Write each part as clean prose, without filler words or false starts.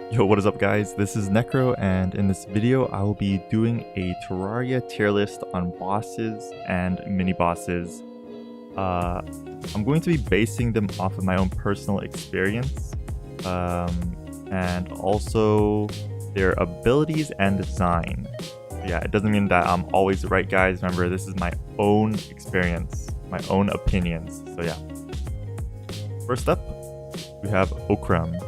Yo, what is up guys? This is Necro, and in this video I will be doing a Terraria tier list on bosses and mini bosses. I'm going to be basing them off of my own personal experience, and also their abilities and design. Yeah, it doesn't mean that I'm always right, guys. Remember, this is my own experience, my own opinions. So yeah. First up, we have Okram.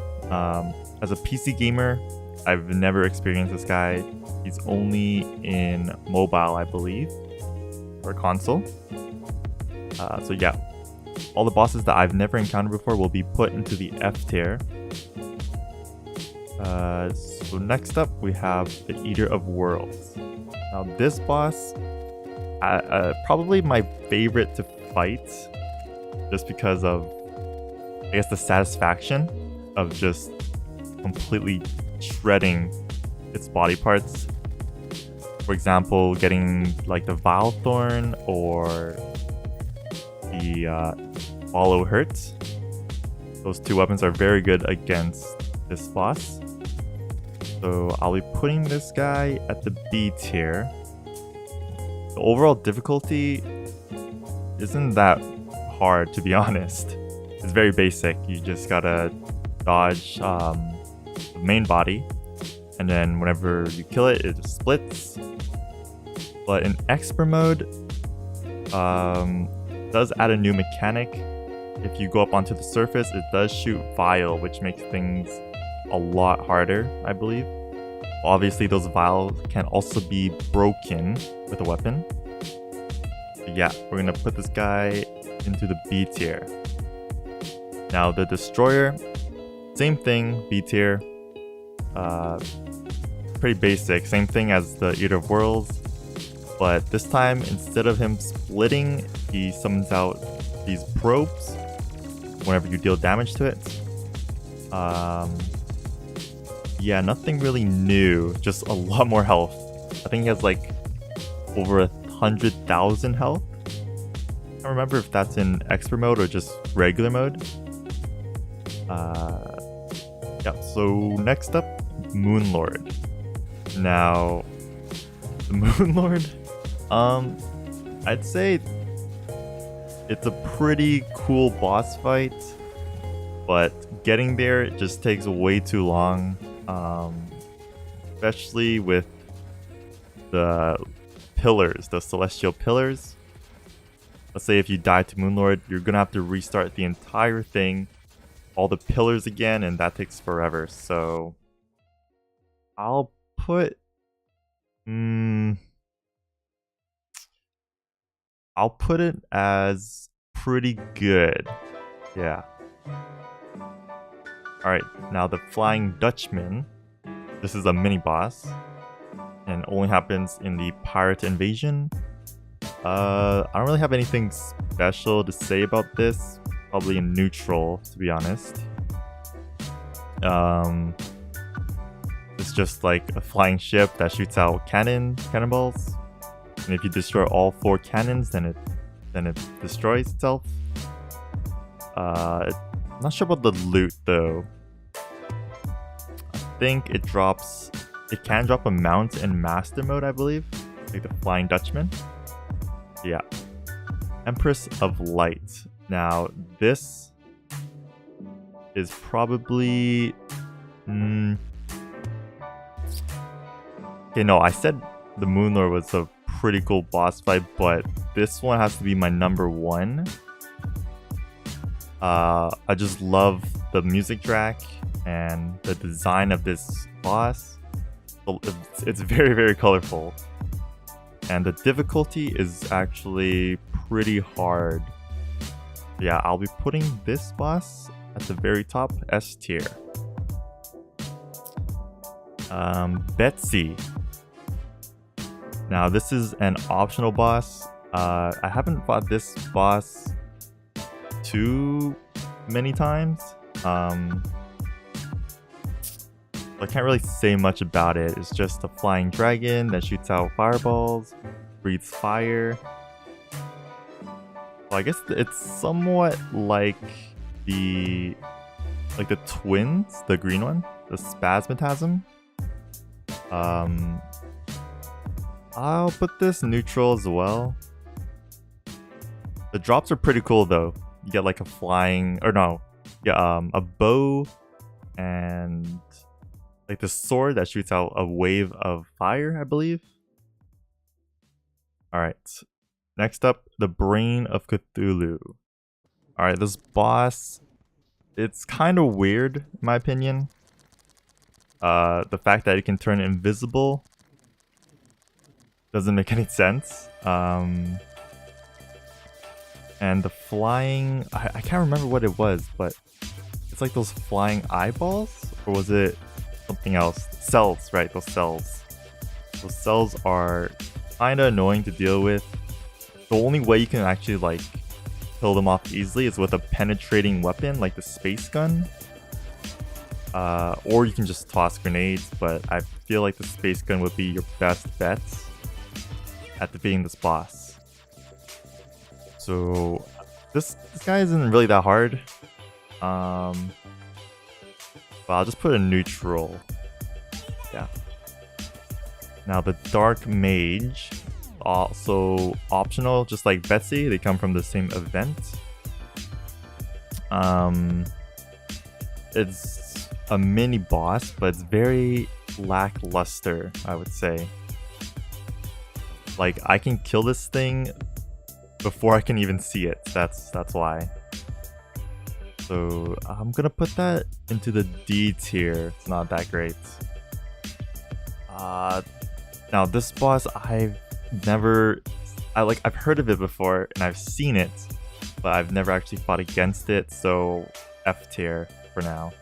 As a PC gamer, I've never experienced this guy. He's only in mobile, I believe, or console. So yeah, all the bosses that I've never encountered before will be put into the F tier. So next up, we have the Eater of Worlds. Now this boss, probably my favorite to fight, just because of, I guess, the satisfaction of just completely shredding its body parts. For example, getting like the Vile Thorn or the Follow Hurt. Those two weapons are very good against this boss. So I'll be putting this guy at the B tier. The overall difficulty isn't that hard, to be honest. It's very basic. You just gotta dodge the main body, and then whenever you kill it, it just splits. But in expert mode, it does add a new mechanic. If you go up onto the surface, it does shoot Vile, which makes things a lot harder, I believe. Obviously, those Vials can also be broken with a weapon. But yeah, we're gonna put this guy into the B tier. Now the Destroyer, same thing, B tier. Pretty basic, same thing as the Eater of Worlds, but this time, instead of him splitting, he summons out these probes whenever you deal damage to it. Yeah, nothing really new, just a lot more health. I think he has like over 100,000 health. I don't remember if that's in expert mode or just regular mode. Yeah, so next up, Moonlord. Now, the Moonlord, I'd say it's a pretty cool boss fight, but getting there just takes way too long, especially with the pillars, the celestial pillars. Let's say if you die to Moonlord, you're gonna have to restart the entire thing, all the pillars again, and that takes forever. So I'll put I'll put it as pretty good. Yeah. Alright, now the Flying Dutchman. This is a mini boss and only happens in the Pirate Invasion. I don't really have anything special to say about this. Probably in neutral, to be honest. It's just like a flying ship that shoots out cannonballs, and if you destroy all 4 cannons, then it destroys itself. Not sure about the loot though. I think it can drop a mount in master mode, I believe, like the Flying Dutchman. Yeah, Empress of Light. Now this is probably okay, no, I said the Moonlord was a pretty cool boss fight, but this one has to be my number 1. I just love the music track and the design of this boss. It's very, very colorful, and the difficulty is actually pretty hard. Yeah, I'll be putting this boss at the very top, S tier. Betsy. Now this is an optional boss. I haven't fought this boss too many times. I can't really say much about it. It's just a flying dragon that shoots out fireballs, breathes fire. Well, I guess it's somewhat like the like the twins, the green one, the Spasmatasm. I'll put this neutral as well. The drops are pretty cool though. You get like a flying, or no, yeah, a bow and like the sword that shoots out a wave of fire, I believe. Alright, next up, the Brain of Cthulhu. Alright, this boss, it's kind of weird in my opinion. The fact that it can turn invisible doesn't make any sense. And the flying, I can't remember what it was, but it's like those flying eyeballs? Or was it something else? Cells, right, those cells. Those cells are kind of annoying to deal with. The only way you can actually like kill them off easily is with a penetrating weapon like the space gun. Or you can just toss grenades, but I feel like the space gun would be your best bet at defeating this boss. So this guy isn't really that hard. But I'll just put a neutral. Yeah. Now the Dark Mage, also optional, just like Betsy. They come from the same event. It's a mini boss, but it's very lackluster, I would say. Like, I can kill this thing before I can even see it. That's why. So I'm gonna put that into the D tier. It's not that great. Now this boss, I've heard of it before and I've seen it, but I've never actually fought against it. So F tier for now.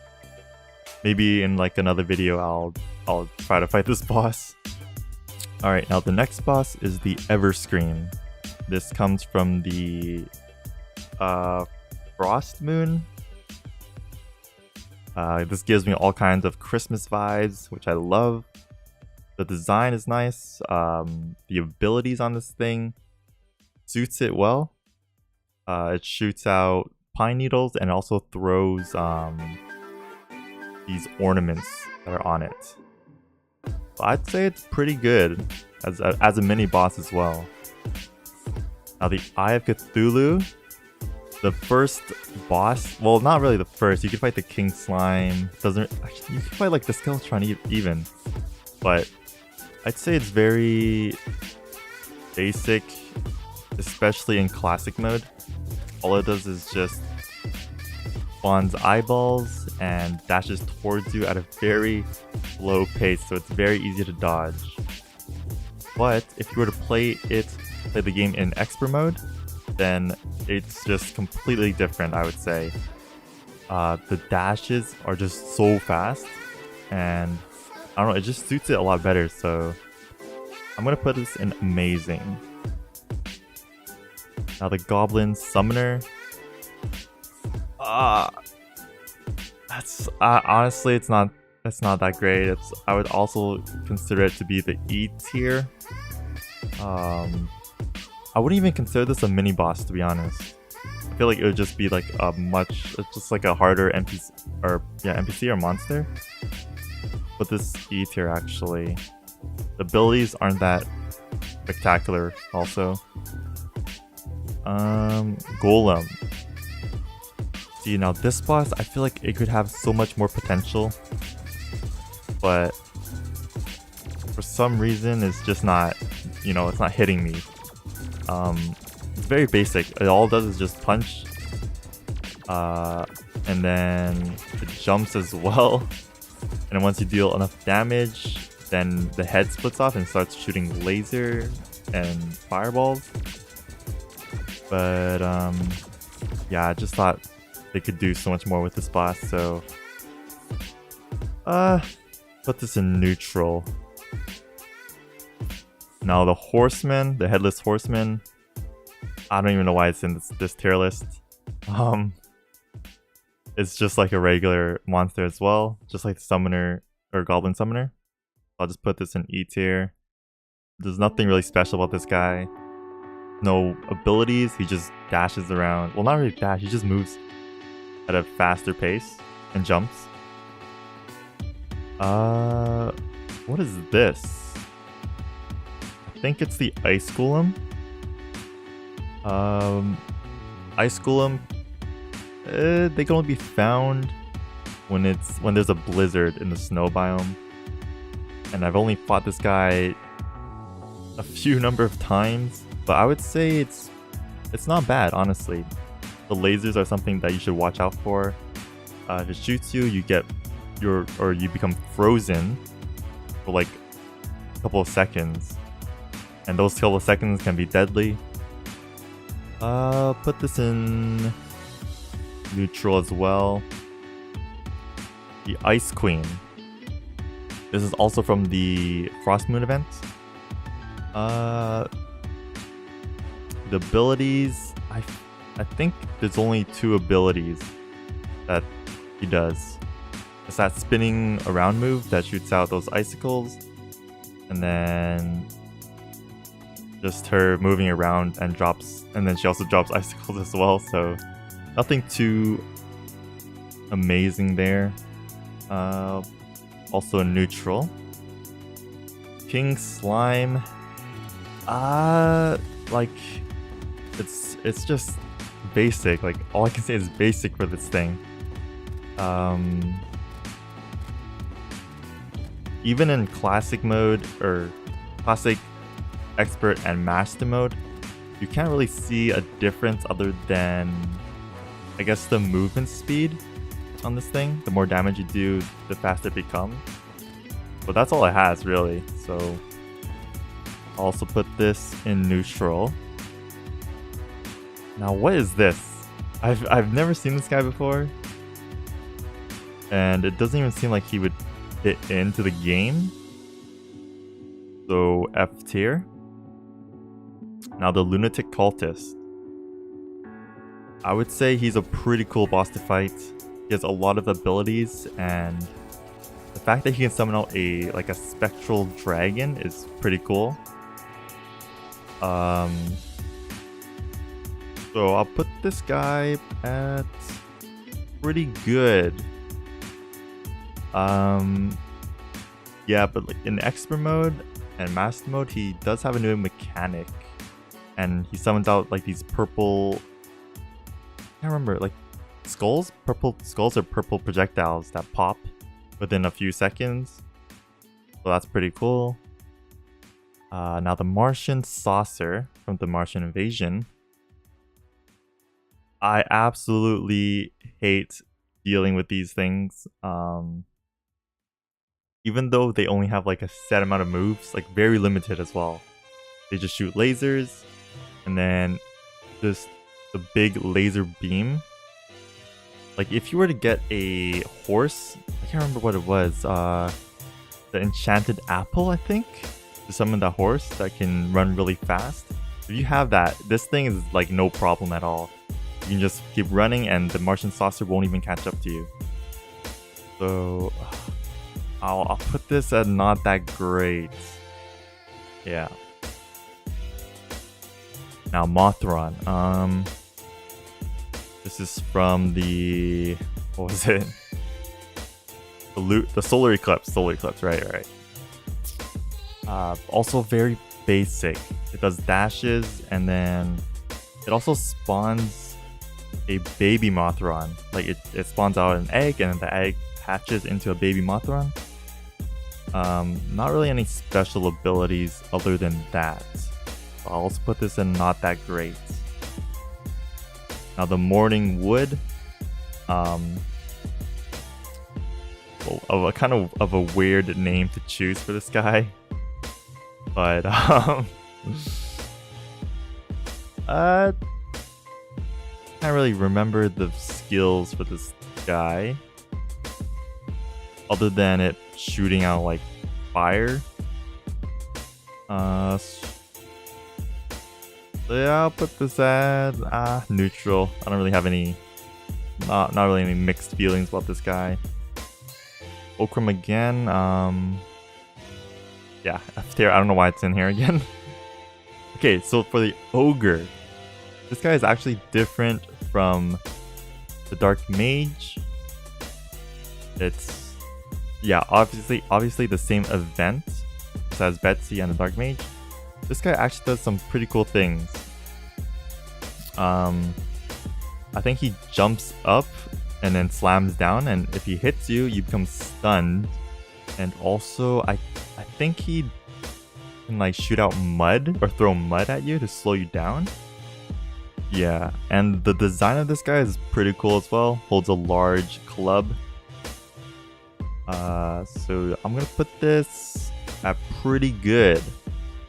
Maybe in like another video, I'll try to fight this boss. All right, now the next boss is the Everscream. This comes from the Frost Moon. This gives me all kinds of Christmas vibes, which I love. The design is nice. The abilities on this thing suits it well. It shoots out pine needles and also throws these ornaments that are on it. So I'd say it's pretty good as a mini boss as well. Now the Eye of Cthulhu, the first boss, well, not really the first. You can fight the King Slime. You can fight like the Skeletron even, but I'd say it's very basic, especially in classic mode. All it does is just spawns eyeballs and dashes towards you at a very slow pace, so it's very easy to dodge. But if you were to play the game in expert mode, then it's just completely different, I would say. The dashes are just so fast, and I don't know, it just suits it a lot better, so I'm gonna put this in amazing. Now the Goblin Summoner. Honestly, it's not that great. I would also consider it to be the E tier. I wouldn't even consider this a mini boss, to be honest. I feel like it would just be like just like a harder NPC or monster. But this E tier actually, the abilities aren't that spectacular. Also, Golem. See, now this boss, I feel like it could have so much more potential, but for some reason it's just not, it's not hitting me. It's very basic. All it does is just punch, and then it jumps as well. And then once you deal enough damage, then the head splits off and starts shooting laser and fireballs. But yeah, I just thought they could do so much more with this boss, so put this in neutral. Now the Horseman, the Headless Horseman, I don't even know why it's in this tier list. It's just like a regular monster as well, just like the Summoner or Goblin Summoner. I'll just put this in E tier. There's nothing really special about this guy. No abilities, he just dashes around. Well, not really dash, he just moves at a faster pace. and jumps. What is this? I think it's the Ice Golem. Ice Golem, they can only be found when there's a blizzard in the snow biome. And I've only fought this guy a few number of times, but I would say it's not bad, honestly. The lasers are something that you should watch out for. If it shoots you, you become frozen for like a couple of seconds, and those couple of seconds can be deadly. Put this in neutral as well. The Ice Queen. This is also from the Frost Moon event. The abilities, I think there's only 2 abilities that he does. It's that spinning around move that shoots out those icicles, and then just her moving around and drops, and then she also drops icicles as well, so nothing too amazing there. Also neutral. King Slime, like it's just basic. Like, all I can say is basic for this thing. Even in classic mode, or classic, expert, and master mode, you can't really see a difference other than, I guess, the movement speed on this thing. The more damage you do, the faster it becomes. But that's all it has, really. So I'll also put this in neutral. Now, what is this? I've never seen this guy before, and it doesn't even seem like he would fit into the game. So F tier. Now, the Lunatic Cultist. I would say he's a pretty cool boss to fight. He has a lot of abilities, and the fact that he can summon out a spectral dragon is pretty cool. So I'll put this guy at pretty good. Yeah, but like in expert mode and master mode, he does have a new mechanic, and he summons out like these purple, I can't remember, like skulls, purple skulls or purple projectiles that pop within a few seconds. So that's pretty cool. Now the Martian Saucer from the Martian Invasion. I absolutely hate dealing with these things. Even though they only have like a set amount of moves, like very limited as well. They just shoot lasers, and then just the big laser beam. Like if you were to get a horse, I can't remember what it was, the enchanted apple, I think, to summon the horse that can run really fast. If you have that, this thing is like no problem at all. You can just keep running and the Martian Saucer won't even catch up to you. So I'll put this at not that great. Yeah. Now Mothron. This is from the, what was it? The Solar Eclipse. Solar Eclipse, right. Also very basic. It does dashes, and then it also spawns a baby Mothron. Like it spawns out an egg, and then the egg hatches into a baby Mothron. Not really any special abilities other than that. So I'll also put this in not that great. Now the Morning Wood, of a kind of a weird name to choose for this guy, but can't really remember the skills for this guy other than it shooting out like fire. So yeah, I'll put this at neutral. I don't really have any, not really any mixed feelings about this guy. Okram again, yeah, F tier. I don't know why it's in here again. Okay, so for the Ogre, this guy is actually different from the Dark Mage. It's, yeah, obviously the same event as Betsy and the Dark Mage. This guy actually does some pretty cool things. I think he jumps up and then slams down, and if he hits you, you become stunned. And also, I think he can like shoot out mud or throw mud at you to slow you down. Yeah, and the design of this guy is pretty cool as well. Holds a large club. So I'm gonna put this at pretty good,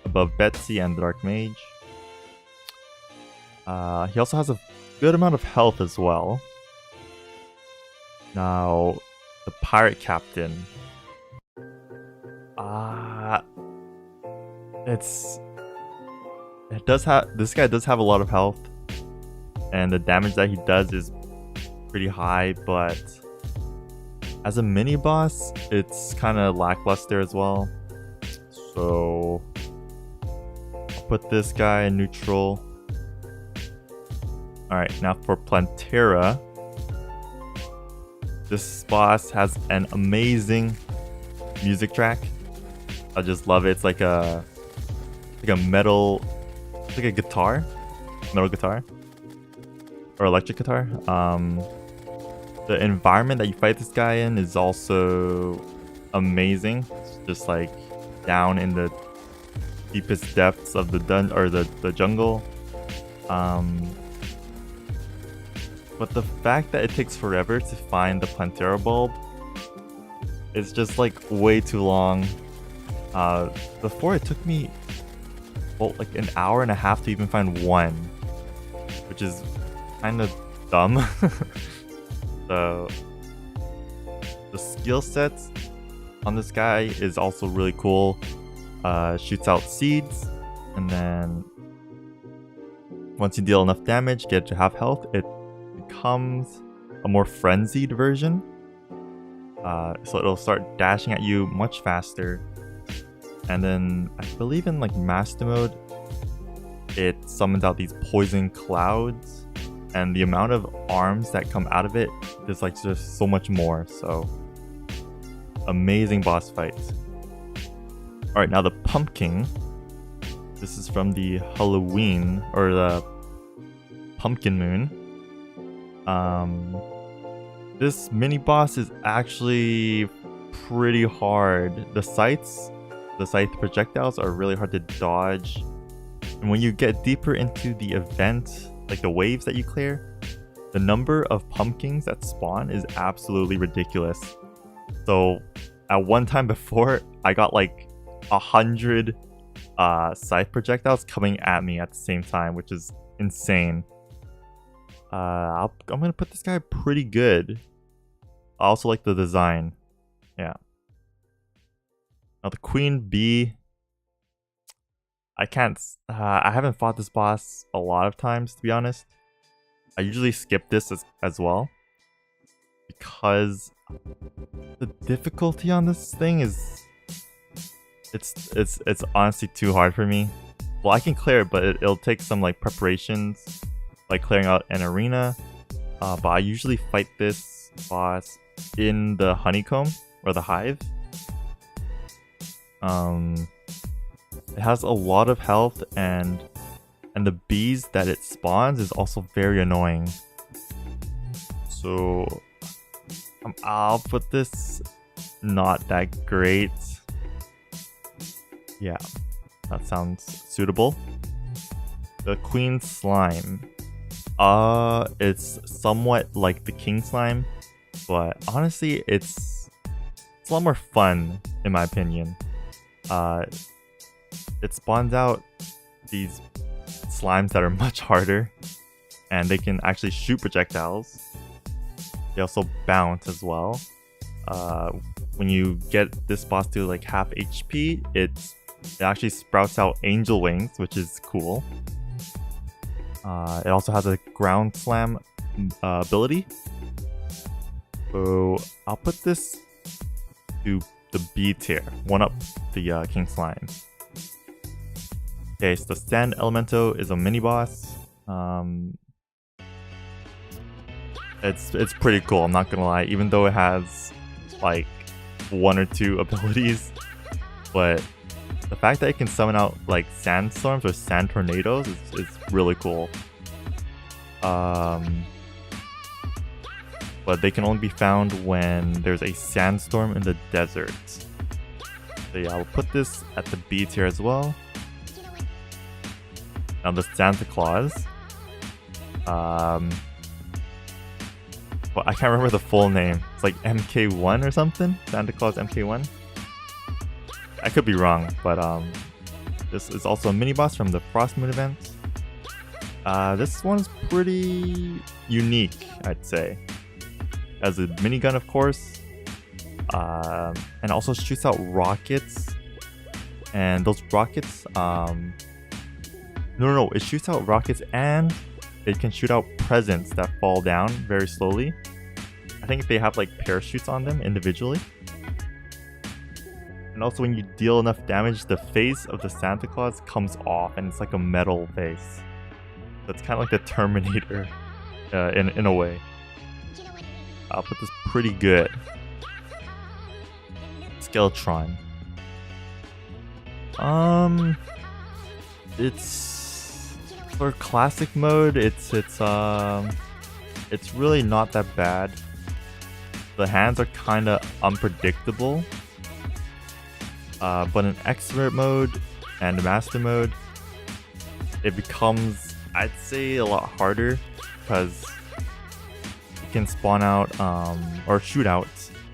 above Betsy and the Dark Mage. He also has a good amount of health as well. Now, the Pirate Captain. This guy does have a lot of health, and the damage that he does is pretty high, but as a mini boss, it's kind of lackluster as well. So I'll put this guy in neutral. Alright, now for Plantera. This boss has an amazing music track. I just love it. It's like a metal, it's like a guitar, metal guitar, or electric guitar. The environment that you fight this guy in is also amazing. It's just like down in the deepest depths of the the jungle. But the fact that it takes forever to find the Plantera bulb is just like way too long. Before it took me like an hour and a half to even find one, which is kind of dumb. So the skill sets on this guy is also really cool. Shoots out seeds, and then once you deal enough damage, get to half health, it becomes a more frenzied version. So it'll start dashing at you much faster. And then I believe in like master mode, it summons out these poison clouds, and the amount of arms that come out of it is like just so much more. So amazing boss fight. All right, now the pumpkin. This is from the Halloween or the Pumpkin Moon. This mini boss is actually pretty hard. The scythe projectiles are really hard to dodge. And when you get deeper into the event, like the waves that you clear, the number of pumpkins that spawn is absolutely ridiculous. So at one time before, I got like 100 scythe projectiles coming at me at the same time, which is insane. I'm gonna put this guy pretty good. I also like the design. Yeah. Now the Queen Bee. I haven't fought this boss a lot of times, to be honest. I usually skip this as well, because the difficulty on this thing is it's honestly too hard for me. Well, I can clear it, but it'll take some like preparations, like clearing out an arena. But I usually fight this boss in the honeycomb or the hive. It has a lot of health, and the bees that it spawns is also very annoying. So I'll put this not that great. Yeah, that sounds suitable. The Queen Slime. It's somewhat like the King Slime, but honestly, it's a lot more fun in my opinion. It spawns out these slimes that are much harder, and they can actually shoot projectiles. They also bounce as well. When you get this boss to like half HP, it actually sprouts out angel wings, which is cool. It also has a ground slam ability. So I'll put this to the B tier, one up the King Slime. Okay, so the Sand Elemento is a mini boss. It's pretty cool, I'm not gonna lie. Even though it has like 1 or 2 abilities, but the fact that it can summon out like sandstorms or sand tornadoes is really cool. But they can only be found when there's a sandstorm in the desert. So yeah, I'll put this at the B tier as well. Now the Santa Claus. Well, I can't remember the full name. It's like MK1 or something? Santa Claus MK1? I could be wrong, but this is also a mini-boss from the Frost Moon event. This one's pretty unique, I'd say. Has a minigun, of course, and also shoots out rockets. And those rockets, no, it shoots out rockets and it can shoot out presents that fall down very slowly. I think they have like parachutes on them individually. And also when you deal enough damage, the face of the Santa Claus comes off and it's like a metal face. So it's kind of like the Terminator in a way. I'll put this pretty good. Skeletron. It's for classic mode. It's really not that bad. The hands are kind of unpredictable. But in expert mode and master mode, it becomes, I'd say, a lot harder because it can spawn out or shoot out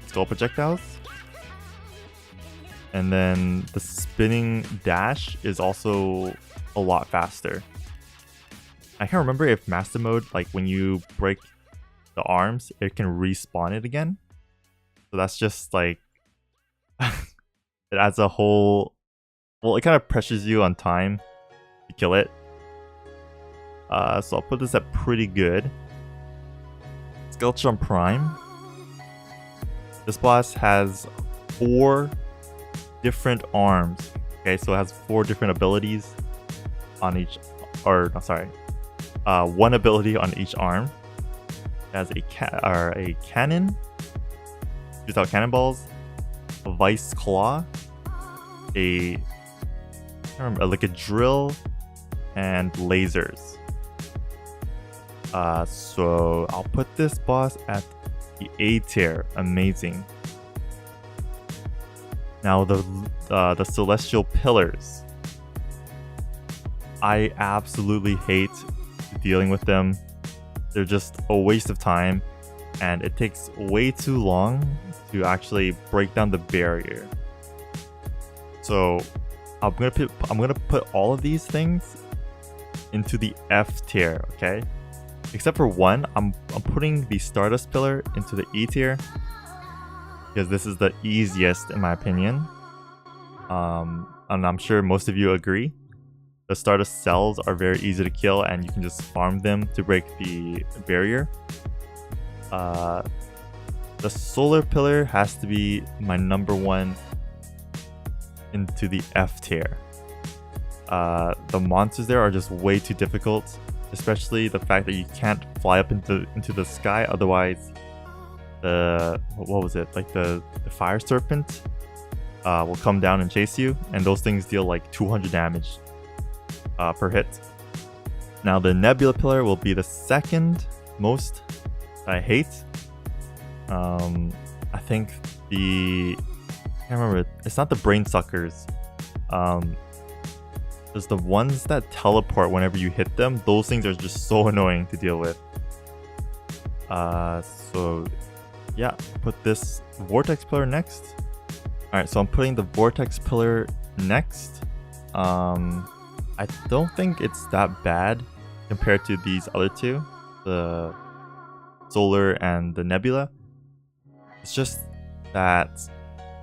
skull projectiles. And then the spinning dash is also a lot faster. I can't remember if master mode, like when you break the arms, it can respawn it again. So that's just like it adds a whole, well, it kind of pressures you on time to kill it. So I'll put this at pretty good. Skeletron Prime. This boss has 4 different arms. Okay, so it has 4 different abilities on each, or no, sorry, 1 ability on each arm. It has a cannon, shoots out cannonballs, a vice claw, like a drill, and lasers. So I'll put this boss at the A tier. Amazing. Now the celestial pillars. I absolutely hate dealing with them. They're just a waste of time, and it takes way too long to actually break down the barrier. So I'm gonna put all of these things into the F tier, okay? Except for one, I'm putting the Stardust Pillar into the E tier because this is the easiest in my opinion. And I'm sure most of you agree. The Stardust cells are very easy to kill and you can just farm them to break the barrier. The Solar Pillar has to be my #1 into the F tier. The monsters there are just way too difficult, especially the fact that you can't fly up into the sky, otherwise what was it, like the fire serpent will come down and chase you, and those things deal like 200 damage per hit. Now the Nebula Pillar will be the second most I hate. I think I can't remember, it's not the brain suckers. There's the ones that teleport whenever you hit them. Those things are just so annoying to deal with. So yeah, put this Vortex Pillar next. Alright, so I'm putting the Vortex Pillar next. I don't think it's that bad compared to these other two, the Solar and the Nebula. It's just that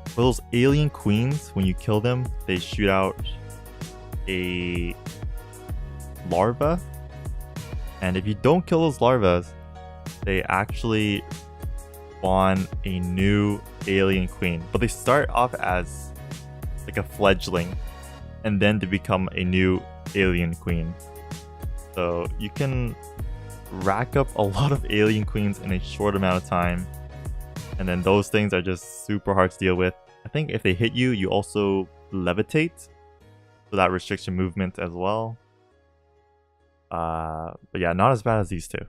for those alien queens, when you kill them, they shoot out a larva, and if you don't kill those larvas, they actually spawn a new alien queen. But they start off as like a fledgling, and then they become a new alien queen. So you can rack up a lot of alien queens in a short amount of time, And then those things are just super hard to deal with. I think if they hit you, you also levitate. So that restricts your movement as well. But yeah, not as bad as these two.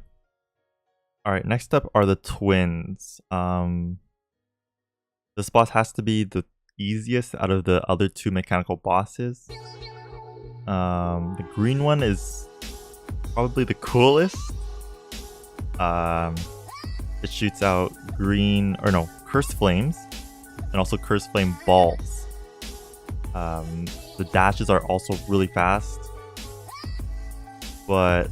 Alright, next up are the twins. This boss has to be the easiest out of the other two mechanical bosses. The green one is probably the coolest. It shoots out cursed flames, and also cursed flame balls. The dashes are also really fast, but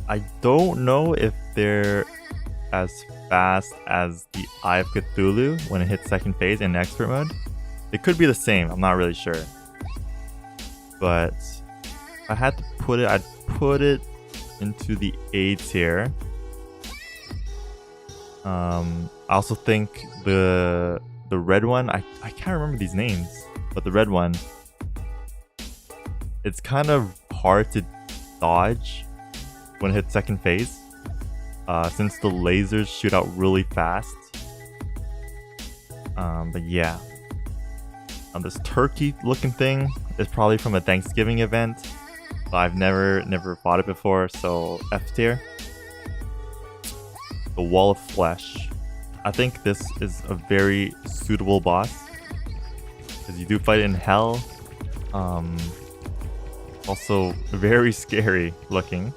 I don't know if they're as fast as the Eye of Cthulhu when it hits second phase in expert mode. It could be the same, I'm not really sure. But if I had to put it, I'd put it into the A tier. I also think the red one, I can't remember these names, but the red one, it's kind of hard to dodge when it hits second phase, since the lasers shoot out really fast. But yeah, this turkey looking thing is probably from a Thanksgiving event, but I've never fought it before, so F tier. The Wall of Flesh. I think this is a very suitable boss, because you do fight it in hell. Also very scary looking.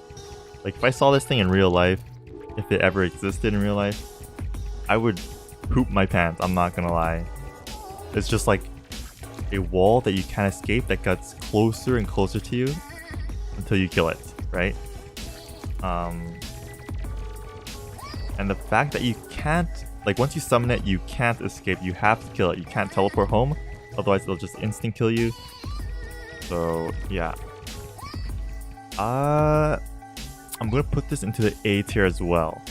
Like if I saw this thing in real life, if it ever existed in real life, I would poop my pants, I'm not gonna lie. It's just like a wall that you can't escape that gets closer and closer to you until you kill it, right? And the fact that you can't, like once you summon it, you can't escape, you have to kill it, you can't teleport home, otherwise it'll just instant kill you. So yeah. I'm gonna put this into the A tier as well.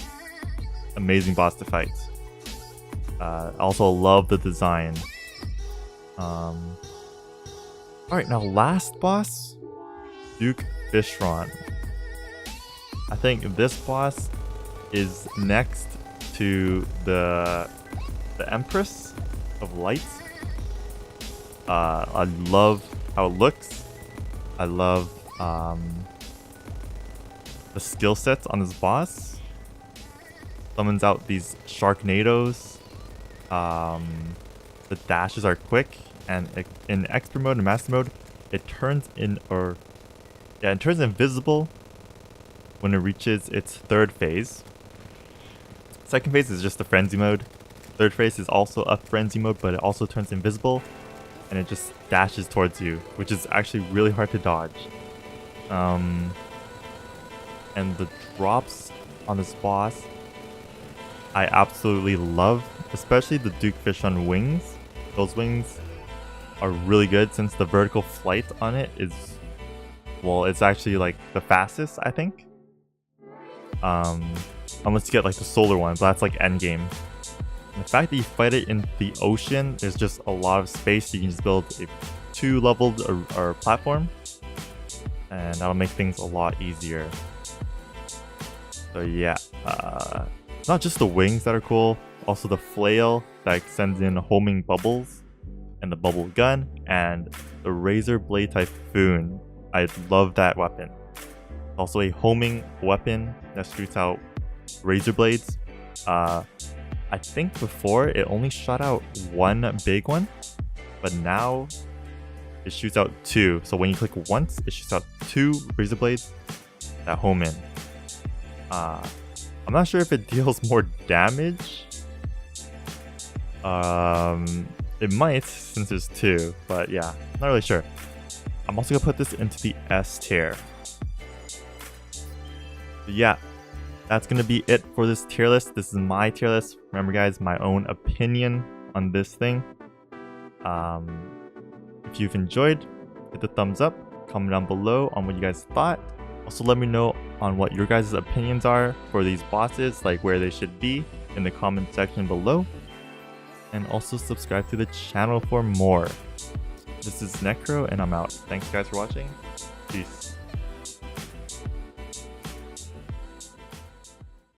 Amazing boss to fight. I also love the design. Alright, now last boss, Duke Fishron. I think this boss is next to the Empress of Light. I love how it looks. I love the skill sets on this boss. Summons out these Sharknadoes. The dashes are quick, and in expert mode and master mode, it turns invisible when it reaches its third phase. Second phase is just the frenzy mode. Third phase is also a frenzy mode, but it also turns invisible, and it just dashes towards you, which is actually really hard to dodge. And the drops on this boss, I absolutely love, especially the Duke Fishron wings. Those wings are really good since the vertical flight on it is, well, it's actually like the fastest, I think. Unless you get like the solar one, but that's like endgame. The fact that you fight it in the ocean, there's just a lot of space. You can just build a 2-leveled or platform, and that'll make things a lot easier. So yeah, not just the wings that are cool, also the flail that sends in homing bubbles, and the bubble gun, and the razor blade typhoon. I love that weapon. Also a homing weapon that shoots out razor blades. I think before it only shot out one big one, but now it shoots out 2. So when you click once, it shoots out 2 razor blades that home in. I'm not sure if it deals more damage. It might, since there's 2, but yeah, not really sure. I'm also gonna put this into the S tier. But yeah, that's gonna be it for this tier list. This is my tier list. Remember guys, my own opinion on this thing. If you've enjoyed, hit the thumbs up, comment down below on what you guys thought. Also let me know on what your guys' opinions are for these bosses, like where they should be in the comment section below. And also subscribe to the channel for more. This is Necro and I'm out. Thanks guys for watching. Peace.